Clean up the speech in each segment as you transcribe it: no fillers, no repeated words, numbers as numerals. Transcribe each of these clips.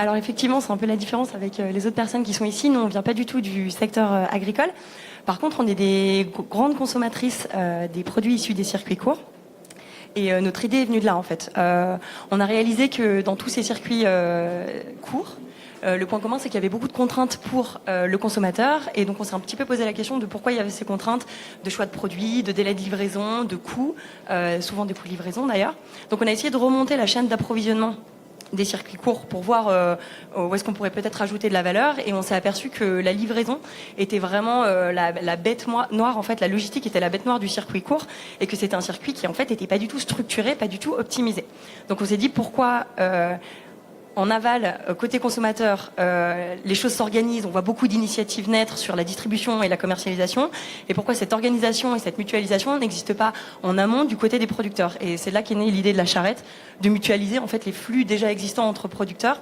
Alors effectivement, c'est un peu la différence avec les autres personnes qui sont ici. Nous, on vient pas du tout du secteur agricole. Par contre, on est des grandes consommatrices des produits issus des circuits courts. Et notre idée est venue de là, en fait. On a réalisé que dans tous ces circuits courts, le point commun, c'est qu'il y avait beaucoup de contraintes pour le consommateur. Et donc, on s'est un petit peu posé la question de pourquoi il y avait ces contraintes de choix de produits, de délai de livraison, de coûts, souvent des coûts de livraison d'ailleurs. Donc, on a essayé de remonter la chaîne d'approvisionnement des circuits courts pour voir où est-ce qu'on pourrait peut-être ajouter de la valeur, et on s'est aperçu que la livraison était vraiment la bête noire, en fait, la logistique était la bête noire du circuit court, et que c'était un circuit qui en fait était pas du tout structuré, pas du tout optimisé. Donc on s'est dit pourquoi en aval, côté consommateur, les choses s'organisent. On voit beaucoup d'initiatives naître sur la distribution et la commercialisation. Et pourquoi cette organisation et cette mutualisation n'existe pas en amont du côté des producteurs? Et c'est là qu'est née l'idée de la charrette, de mutualiser en fait les flux déjà existants entre producteurs,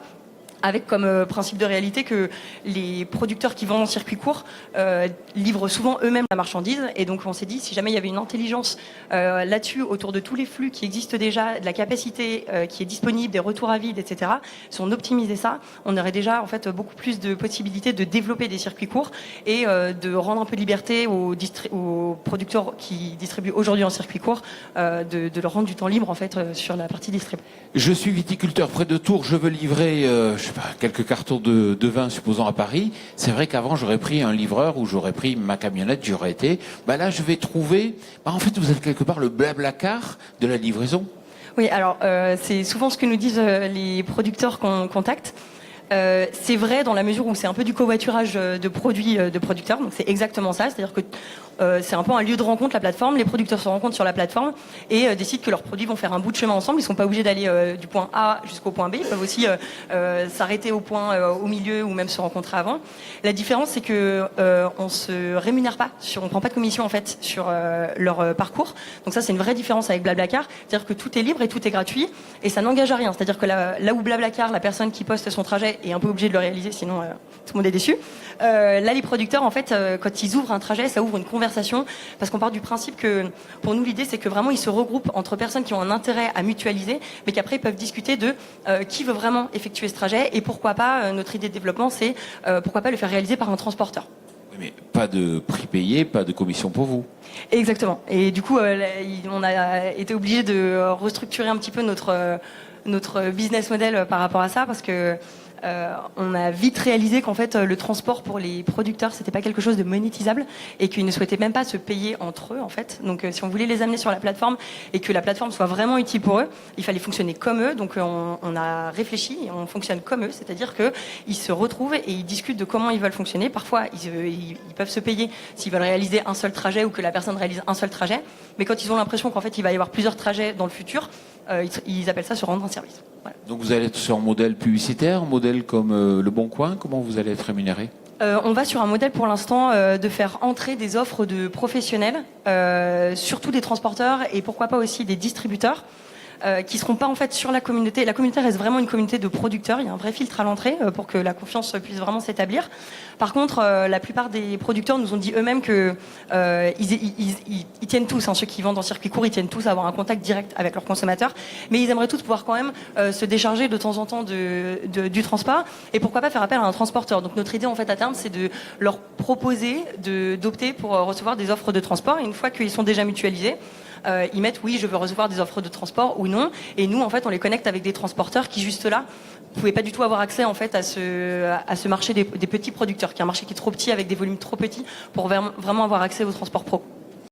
avec comme principe de réalité que les producteurs qui vendent en circuit court livrent souvent eux-mêmes la marchandise. Et donc on s'est dit, si jamais il y avait une intelligence là-dessus, autour de tous les flux qui existent déjà, de la capacité qui est disponible, des retours à vide, etc., si on optimisait ça, on aurait déjà en fait beaucoup plus de possibilités de développer des circuits courts et de rendre un peu de liberté aux producteurs qui distribuent aujourd'hui en circuit court, de leur rendre du temps libre en fait sur la partie distrib. Je suis viticulteur près de Tours, je veux livrer quelques cartons de vin, supposons à Paris. C'est vrai qu'avant, j'aurais pris un livreur ou j'aurais pris ma camionnette, j'aurais été. Là, je vais trouver... en fait, vous êtes quelque part le Blablacar de la livraison. Oui, alors, c'est souvent ce que nous disent les producteurs qu'on contacte. C'est vrai dans la mesure où c'est un peu du covoiturage de produits de producteurs, donc c'est exactement ça, c'est-à-dire que c'est un peu un lieu de rencontre, la plateforme, les producteurs se rencontrent sur la plateforme et décident que leurs produits vont faire un bout de chemin ensemble, ils ne sont pas obligés d'aller du point A jusqu'au point B, ils peuvent aussi s'arrêter au point au milieu ou même se rencontrer avant. La différence, c'est que on se rémunère pas, on prend pas de commission en fait sur leur parcours, donc ça c'est une vraie différence avec Blablacar, c'est-à-dire que tout est libre et tout est gratuit et ça n'engage à rien, c'est-à-dire que là où Blablacar, la personne qui poste son trajet est un peu obligé de le réaliser, sinon tout le monde est déçu. Là, les producteurs, en fait, quand ils ouvrent un trajet, ça ouvre une conversation, parce qu'on part du principe que, pour nous, l'idée, c'est que vraiment, ils se regroupent entre personnes qui ont un intérêt à mutualiser, mais qu'après, ils peuvent discuter de qui veut vraiment effectuer ce trajet, et pourquoi pas, notre idée de développement, c'est pourquoi pas le faire réaliser par un transporteur. Oui, mais pas de prix payé, pas de commission pour vous. Exactement. Et du coup, on a été obligé de restructurer un petit peu notre business model par rapport à ça, parce que on a vite réalisé qu'en fait le transport pour les producteurs c'était pas quelque chose de monétisable et qu'ils ne souhaitaient même pas se payer entre eux en fait. Donc si on voulait les amener sur la plateforme et que la plateforme soit vraiment utile pour eux, il fallait fonctionner comme eux. Donc on a réfléchi et on fonctionne comme eux, c'est-à-dire que ils se retrouvent et ils discutent de comment ils veulent fonctionner. Parfois ils peuvent se payer s'ils veulent réaliser un seul trajet ou que la personne réalise un seul trajet, mais quand ils ont l'impression qu'en fait il va y avoir plusieurs trajets dans le futur, ils appellent ça se rendre un service. Voilà. Donc vous allez être sur un modèle publicitaire, un modèle comme Le Bon Coin, comment vous allez être rémunéré? On va sur un modèle pour l'instant de faire entrer des offres de professionnels, surtout des transporteurs et pourquoi pas aussi des distributeurs, qui seront pas en fait sur la communauté. La communauté reste vraiment une communauté de producteurs. Il y a un vrai filtre à l'entrée pour que la confiance puisse vraiment s'établir. Par contre, la plupart des producteurs nous ont dit eux-mêmes que ils tiennent tous, ceux qui vendent en circuit court, ils tiennent tous à avoir un contact direct avec leurs consommateurs, mais ils aimeraient tous pouvoir quand même se décharger de temps en temps du transport et pourquoi pas faire appel à un transporteur. Donc notre idée en fait à terme, c'est de leur proposer d'opter pour recevoir des offres de transport. Et une fois qu'ils sont déjà mutualisés, ils mettent oui, je veux recevoir des offres de transport ou non, et nous en fait on les connecte avec des transporteurs qui juste là pouvaient pas du tout avoir accès en fait à ce marché des petits producteurs, qui est un marché qui est trop petit avec des volumes trop petits pour vraiment avoir accès au transport pro.